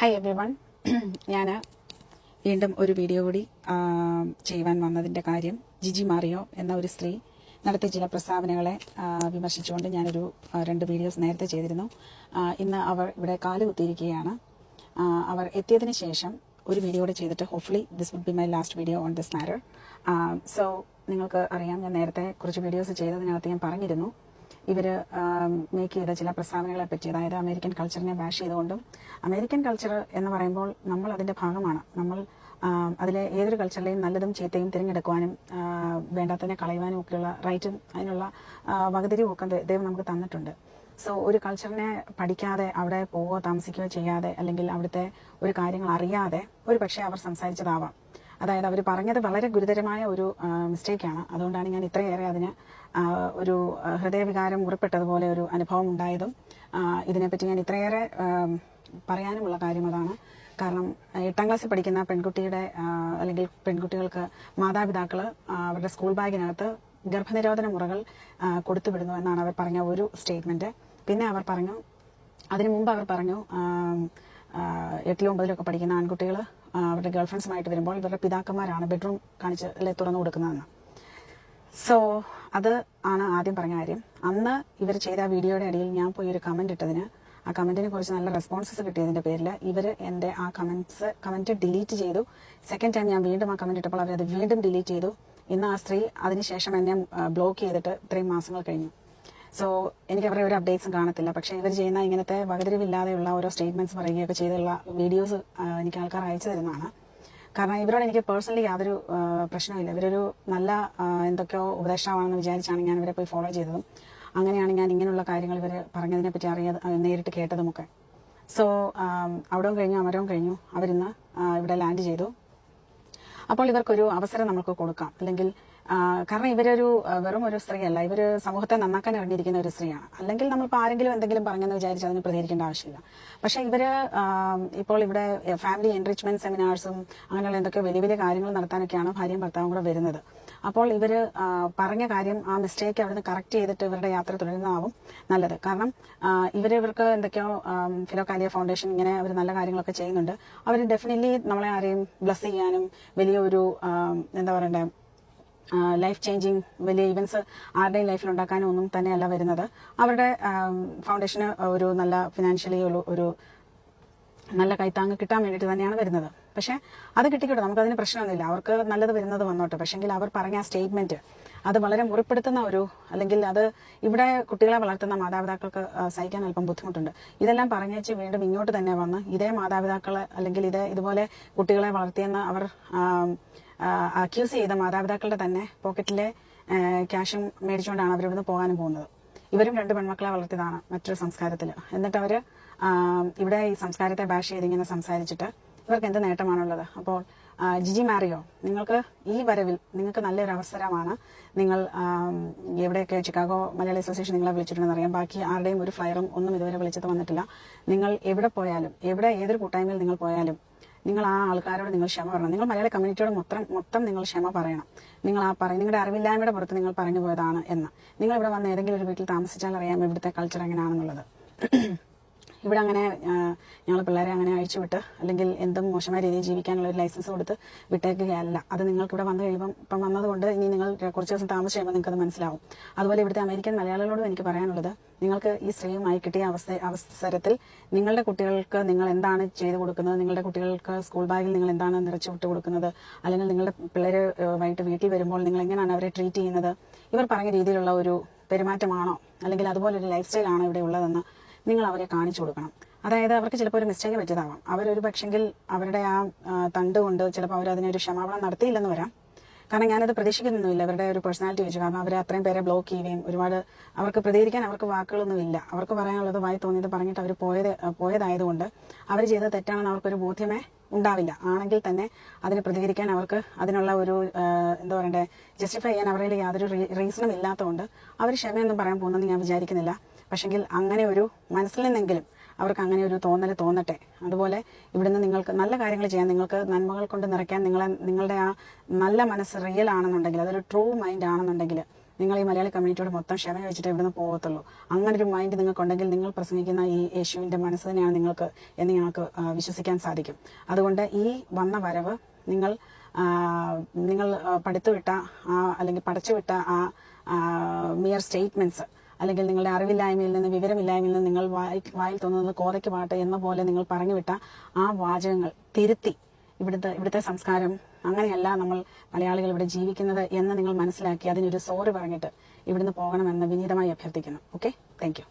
Hi every one. ഞാൻ വീണ്ടും ഒരു വീഡിയോ കൂടി ചെയ്യുവാൻ വന്നതിൻ്റെ കാര്യം ജിജി മാറിയോ എന്ന ഒരു സ്ത്രീ നടത്തിയ ചില പ്രസ്താവനകളെ വിമർശിച്ചുകൊണ്ട് ഞാനൊരു 2 വീഡിയോസ് നേരത്തെ ചെയ്തിരുന്നു. ഇന്ന് അവർ ഇവിടെ കാലുകുത്തിയിരിക്കുകയാണ്. അവർ എത്തിയതിന് ശേഷം ഒരു വീഡിയോ കൂടെ ചെയ്തിട്ട് hopefully this would be my last video on this matter. So നിങ്ങൾക്ക് അറിയാം, ഞാൻ നേരത്തെ കുറച്ച് വീഡിയോസ് ചെയ്തതിനകത്ത് ഞാൻ പറഞ്ഞിരുന്നു ഇവർ മേക്ക് ചെയ്ത ചില പ്രസ്താവനകളെ പറ്റി, അതായത് അമേരിക്കൻ കൾച്ചറിനെ ബാഷ് ചെയ്തുകൊണ്ടും, അമേരിക്കൻ കൾച്ചർ എന്ന് പറയുമ്പോൾ നമ്മൾ അതിൻ്റെ ഭാഗമാണ്. നമ്മൾ അതിലെ ഏതൊരു കൾച്ചറിലെയും നല്ലതും ചീത്തയും തിരഞ്ഞെടുക്കുവാനും വേണ്ടാത്തതിനെ കളയുവാനും ഒക്കെയുള്ള റൈറ്റും അതിനുള്ള വകതിരിവും ഒക്കെ ദൈവം നമുക്ക് തന്നിട്ടുണ്ട്. സോ ഒരു കൾച്ചറിനെ പഠിക്കാതെ അവിടെ പോവുകയോ താമസിക്കുകയോ ചെയ്യാതെ, അല്ലെങ്കിൽ അവിടുത്തെ ഒരു കാര്യങ്ങൾ അറിയാതെ ഒരു പക്ഷേ അവർ സംസാരിച്ചതാവാം. അതായത് അവർ പറഞ്ഞത് വളരെ ഗുരുതരമായ ഒരു മിസ്റ്റേക്കാണ്. അതുകൊണ്ടാണ് ഞാൻ ഇത്രയേറെ അതിന് ഒരു ഹൃദയവികാരം മുറിപ്പെട്ടതുപോലെ ഒരു അനുഭവം ഉണ്ടായതും ഇതിനെപ്പറ്റി ഞാൻ ഇത്രയേറെ പറയാനുമുള്ള കാര്യം അതാണ്. കാരണം 8ാം ക്ലാസ്സിൽ പഠിക്കുന്ന പെൺകുട്ടിയുടെ അല്ലെങ്കിൽ പെൺകുട്ടികൾക്ക് മാതാപിതാക്കൾ അവരുടെ സ്കൂൾ ബാഗിനകത്ത് ഗർഭനിരോധന മുറകൾ കൊടുത്തുവിടുന്നു എന്നാണ് അവർ പറഞ്ഞ ഒരു സ്റ്റേറ്റ്മെന്റ്. പിന്നെ അവർ പറഞ്ഞു, അതിനു മുമ്പ് അവർ പറഞ്ഞു 8ലും 9ലും പഠിക്കുന്ന ആൺകുട്ടികൾ അവരുടെ ഗേൾഫ്രണ്ട്സുമായിട്ട് വരുമ്പോൾ ഇവരുടെ പിതാക്കന്മാരാണ് ബെഡ്റൂം കാണിച്ച് തുറന്നു കൊടുക്കുന്നതെന്ന്. സോ അത് ആണ് ആദ്യം പറഞ്ഞ കാര്യം. അന്ന് ഇവർ ചെയ്ത വീഡിയോയുടെ ഇടയിൽ ഞാൻ പോയി ഒരു കമന്റ് ഇട്ടതിന്, ആ കമന്റിന് കുറച്ച് നല്ല റെസ്പോൺസസ് കിട്ടിയതിന്റെ പേരിൽ ഇവർ എൻ്റെ ആ കമന്റ് ഡിലീറ്റ് ചെയ്തു. സെക്കൻഡ് ടൈം ഞാൻ വീണ്ടും ആ കമന്റ് ഇട്ടപ്പോൾ അവരത് വീണ്ടും ഡിലീറ്റ് ചെയ്തു. ഇന്ന് ആ സ്ത്രീ അതിനുശേഷം എന്നെ ബ്ലോക്ക് ചെയ്തിട്ട് ഇത്രയും മാസങ്ങൾ കഴിഞ്ഞു. സോ എനിക്ക് അവരുടെ ഒരു അപ്ഡേറ്റ്സും കാണത്തില്ല. പക്ഷേ ഇവർ ചെയ്യുന്ന ഇങ്ങനത്തെ വകതിരിവില്ലാതെയുള്ള ഓരോ സ്റ്റേറ്റ്മെന്റ്സ് പറയുകയൊക്കെ ചെയ്തുള്ള വീഡിയോസ് എനിക്ക് ആൾക്കാർ അയച്ചു തരുന്നതാണ്. കാരണം ഇവരോട് എനിക്ക് പേഴ്സണലി യാതൊരു പ്രശ്നമില്ല. ഇവരൊരു നല്ല എന്തൊക്കെയോ ഉപദേഷ്ടാവാണെന്ന് വിചാരിച്ചാണ് ഞാൻ ഇവരെ പോയി ഫോളോ ചെയ്തതും. അങ്ങനെയാണ് ഞാൻ ഇങ്ങനെയുള്ള കാര്യങ്ങൾ ഇവർ പറഞ്ഞതിനെ പറ്റി നേരിട്ട് കേട്ടതുമൊക്കെ. സോ അവിടവും കഴിഞ്ഞു അമരവും കഴിഞ്ഞു. അവരിന്ന് ഇവിടെ ലാൻഡ് ചെയ്തു. അപ്പോൾ ഇവർക്കൊരു അവസരം നമുക്ക് കൊടുക്കാം. അല്ലെങ്കിൽ കാരണം ഇവരൊരു വെറും ഒരു സ്ത്രീയല്ല, ഇവർ സമൂഹത്തെ നന്നാക്കാൻ ഇറങ്ങിയിരിക്കുന്ന ഒരു സ്ത്രീയാണ്. അല്ലെങ്കിൽ നമ്മളിപ്പോൾ ആരെങ്കിലും എന്തെങ്കിലും പറഞ്ഞെന്ന് വിചാരിച്ച് അതിന് പ്രതികരിക്കേണ്ട ആവശ്യമില്ല. പക്ഷെ ഇവര് ഇപ്പോൾ ഇവിടെ ഫാമിലി എൻറിച്ച്മെന്റ് സെമിനാർസും അങ്ങനെയുള്ള എന്തൊക്കെയോ വലിയ വലിയ കാര്യങ്ങൾ നടത്താനൊക്കെയാണ് ഭാര്യയും ഭർത്താവും കൂടെ വരുന്നത്. അപ്പോൾ ഇവര് പറഞ്ഞ കാര്യം, ആ മിസ്റ്റേക്ക് അവിടുന്ന് കറക്റ്റ് ചെയ്തിട്ട് ഇവരുടെ യാത്ര തുടരുന്നതാവും നല്ലത്. കാരണം ഇവർക്ക് എന്തൊക്കെയോ ഫിലോകാലിയ ഫൗണ്ടേഷൻ ഇങ്ങനെ അവർ നല്ല കാര്യങ്ങളൊക്കെ ചെയ്യുന്നുണ്ട്. അവർ ഡെഫിനറ്റ്ലി നമ്മളെ ആരെയും ബ്ലസ് ചെയ്യാനും വലിയ ഒരു എന്താ പറയണ്ടേ ലൈഫ് ചേഞ്ചിങ് വലിയ ഇവന്റ്സ് ആരുടെയും ലൈഫിൽ ഉണ്ടാക്കാനും ഒന്നും തന്നെയല്ല വരുന്നത്. അവരുടെ ഫൗണ്ടേഷന് ഒരു നല്ല ഫിനാൻഷ്യലി ഒരു നല്ല കൈത്താങ്ങ് കിട്ടാൻ വേണ്ടിയിട്ട് തന്നെയാണ് വരുന്നത്. പക്ഷെ അത് കിട്ടിക്കോട്ടെ, നമുക്കതിന് പ്രശ്നമൊന്നുമില്ല. അവർക്ക് നല്ലത് വരുന്നത് വന്നോട്ടെ. പക്ഷെങ്കിൽ അവർ പറഞ്ഞ ആ സ്റ്റേറ്റ്മെന്റ് അത് വളരെ മുറിപ്പെടുത്തുന്ന ഒരു, അല്ലെങ്കിൽ അത് ഇവിടെ കുട്ടികളെ വളർത്തുന്ന മാതാപിതാക്കൾക്ക് സഹിക്കാൻ അല്പം ബുദ്ധിമുട്ടുണ്ട്. ഇതെല്ലാം പറഞ്ഞേച്ച് വീണ്ടും ഇങ്ങോട്ട് തന്നെ വന്ന് ഇതേ മാതാപിതാക്കളെ അല്ലെങ്കിൽ ഇതുപോലെ കുട്ടികളെ വളർത്തിയെന്ന് അവർ അക്യൂസ് ചെയ്ത മാതാപിതാക്കളുടെ തന്നെ പോക്കറ്റിലെ ക്യാഷും മേടിച്ചുകൊണ്ടാണ് അവരിവിടുന്ന് പോകാനും പോകുന്നത്. ഇവരും 2 പെൺമക്കളെ വളർത്തിയതാണ് മറ്റൊരു സംസ്കാരത്തിൽ. എന്നിട്ട് അവർ ഇവിടെ ഈ സംസ്കാരത്തെ ബാഷ് ചെയ്ത് ഇങ്ങനെ സംസാരിച്ചിട്ട് ഇവർക്ക് എന്ത് നേട്ടമാണുള്ളത്? അപ്പോൾ ജിജി മാറിയോ, നിങ്ങൾക്ക് ഈ വരവിൽ നിങ്ങൾക്ക് നല്ലൊരു അവസരമാണ്. നിങ്ങൾ എവിടെയൊക്കെ ചിക്കാഗോ മലയാളി അസോസിയേഷൻ നിങ്ങളെ വിളിച്ചിട്ടുണ്ടെന്ന് അറിയാം. ബാക്കി ആരുടെയും ഒരു ഫ്ലയറും ഒന്നും ഇതുവരെ വിളിച്ചത് വന്നിട്ടില്ല. നിങ്ങൾ എവിടെ പോയാലും, ഏതൊരു കൂട്ടായ്മയിൽ നിങ്ങൾ പോയാലും നിങ്ങൾ ആ ആൾക്കാരോട് നിങ്ങൾ ക്ഷമ പറയണം. നിങ്ങൾ മലയാളി കമ്മ്യൂണിറ്റിയോട് മൊത്തം നിങ്ങൾ ക്ഷമ പറയണം. നിങ്ങൾ നിങ്ങളുടെ അറിവില്ലായ്മയുടെ പുറത്ത് നിങ്ങൾ പറഞ്ഞു പോയതാണ് എന്ന്. നിങ്ങൾ ഇവിടെ വന്ന് ഏതെങ്കിലും ഒരു വീട്ടിൽ താമസിച്ചാൽ അറിയാം ഇവിടുത്തെ കൾച്ചർ എങ്ങനെയാണെന്നുള്ളത്. ഇവിടെ അങ്ങനെ ഞങ്ങൾ പിള്ളേരെ അങ്ങനെ അഴിച്ചുവിട്ട് അല്ലെങ്കിൽ എന്തും മോശമായ രീതിയിൽ ജീവിക്കാനുള്ള ഒരു ലൈസൻസ് കൊടുത്ത് വിട്ടേക്കുകയല്ല. അത് നിങ്ങൾക്ക് ഇവിടെ വന്നു കഴിയുമ്പം ഇപ്പം വന്നതുകൊണ്ട് ഇനി നിങ്ങൾ കുറച്ച് ദിവസം താമസിച്ച് കഴിയുമ്പോൾ നിങ്ങൾക്ക് അത് മനസ്സിലാവും. അതുപോലെ ഇവിടുത്തെ അമേരിക്കൻ മലയാളികളോടും എനിക്ക് പറയാനുള്ളത്, നിങ്ങൾക്ക് ഈ സ്ത്രീയുമായി കിട്ടിയ അവസരത്തിൽ നിങ്ങളുടെ കുട്ടികൾക്ക് നിങ്ങൾ എന്താണ് ചെയ്തു കൊടുക്കുന്നത്, നിങ്ങളുടെ കുട്ടികൾക്ക് സ്കൂൾ ബാഗിൽ നിങ്ങൾ എന്താണ് നിറച്ചു വിട്ട് കൊടുക്കുന്നത്, അല്ലെങ്കിൽ നിങ്ങളുടെ പിള്ളേർ വൈകിട്ട് വീട്ടിൽ വരുമ്പോൾ നിങ്ങൾ എങ്ങനെയാണ് അവരെ ട്രീറ്റ് ചെയ്യുന്നത്, ഇവർ പറഞ്ഞ രീതിയിലുള്ള ഒരു പെരുമാറ്റമാണോ അല്ലെങ്കിൽ അതുപോലൊരു ലൈഫ് സ്റ്റൈലാണോ ഇവിടെ ഉള്ളതെന്ന് നിങ്ങൾ അവരെ കാണിച്ചു കൊടുക്കണം. അതായത് അവർക്ക് ചിലപ്പോൾ ഒരു മിസ്റ്റേക്ക് പറ്റിയതാവാം. അവരൊരു പക്ഷെങ്കിൽ അവരുടെ ആ തണ്ട് കൊണ്ട് ചിലപ്പോൾ അവർ അതിനൊരു ക്ഷമാപണം നടത്തിയില്ലെന്ന് വരാം. കാരണം ഞാനത് പ്രതീക്ഷിക്കുന്നൊന്നുമില്ല അവരുടെ ഒരു പേഴ്സണാലിറ്റി വെച്ച്. കാരണം അവർ അത്രയും പേരെ ബ്ലോക്ക് ചെയ്യുകയും ഒരുപാട് അവർക്ക് പ്രതികരിക്കാൻ അവർക്ക് വാക്കുകളൊന്നുമില്ല. അവർക്ക് പറയാനുള്ളത് വായി തോന്നിയത് പറഞ്ഞിട്ട് അവർ പോയതായതുകൊണ്ട് അവർ ചെയ്തത് തെറ്റാണെന്ന് അവർക്കൊരു ബോധ്യമേ ഉണ്ടാവില്ല. ആണെങ്കിൽ തന്നെ അതിന് പ്രതികരിക്കാൻ അവർക്ക് അതിനുള്ള ഒരു എന്താ പറയണ്ടേ ജസ്റ്റിഫൈ ചെയ്യാൻ അവരുടെ യാതൊരു റീസണും ഇല്ലാത്തതുകൊണ്ട് അവർ ക്ഷമയൊന്നും പറയാൻ പോകുന്നെന്ന് ഞാൻ വിചാരിക്കുന്നില്ല. പക്ഷെങ്കിൽ അങ്ങനെ ഒരു മനസ്സിൽ നിന്നെങ്കിലും അവർക്ക് അങ്ങനെ ഒരു തോന്നട്ടെ. അതുപോലെ ഇവിടുന്ന് നിങ്ങൾക്ക് നല്ല കാര്യങ്ങൾ ചെയ്യാൻ, നിങ്ങൾക്ക് നന്മകൾ കൊണ്ട് നിറയ്ക്കാൻ നിങ്ങളുടെ ആ നല്ല മനസ്സ് റിയൽ ആണെന്നുണ്ടെങ്കിൽ, അതൊരു ട്രൂ മൈൻഡ് ആണെന്നുണ്ടെങ്കിൽ നിങ്ങൾ ഈ മലയാളി കമ്മ്യൂണിറ്റിയോട് മൊത്തം ക്ഷമ വെച്ചിട്ട് ഇവിടുന്ന് പോകത്തുള്ളൂ. അങ്ങനെ ഒരു മൈൻഡ് നിങ്ങൾക്കുണ്ടെങ്കിൽ നിങ്ങൾ പ്രസംഗിക്കുന്ന ഈ യേശുവിന്റെ മനസ്സ് തന്നെയാണ് നിങ്ങൾക്ക് എന്ന് ഞങ്ങൾക്ക് വിശ്വസിക്കാൻ സാധിക്കും. അതുകൊണ്ട് ഈ വന്ന വരവ് നിങ്ങൾ പടുത്തുവിട്ട അല്ലെങ്കിൽ പടച്ചുവിട്ട മിയർ സ്റ്റേറ്റ്മെന്റ്സ്, അല്ലെങ്കിൽ നിങ്ങളുടെ അറിവില്ലായ്മയിൽ നിന്ന് വിവരമില്ലായ്മയിൽ നിന്ന് നിങ്ങൾ വായിൽ തോന്നുന്നത് കോതയ്ക്ക് പാട്ട് എന്ന പോലെ നിങ്ങൾ പറഞ്ഞുവിട്ട ആ വാചകങ്ങൾ തിരുത്തി ഇവിടുത്തെ സംസ്കാരം അങ്ങനെയല്ല നമ്മൾ മലയാളികൾ ഇവിടെ ജീവിക്കുന്നത് എന്ന് നിങ്ങൾ മനസ്സിലാക്കി അതിനൊരു സോറി പറഞ്ഞിട്ട് ഇവിടുന്ന് പോകണമെന്ന് വിനീതമായി അഭ്യർത്ഥിക്കുന്നു. Okay, thank you.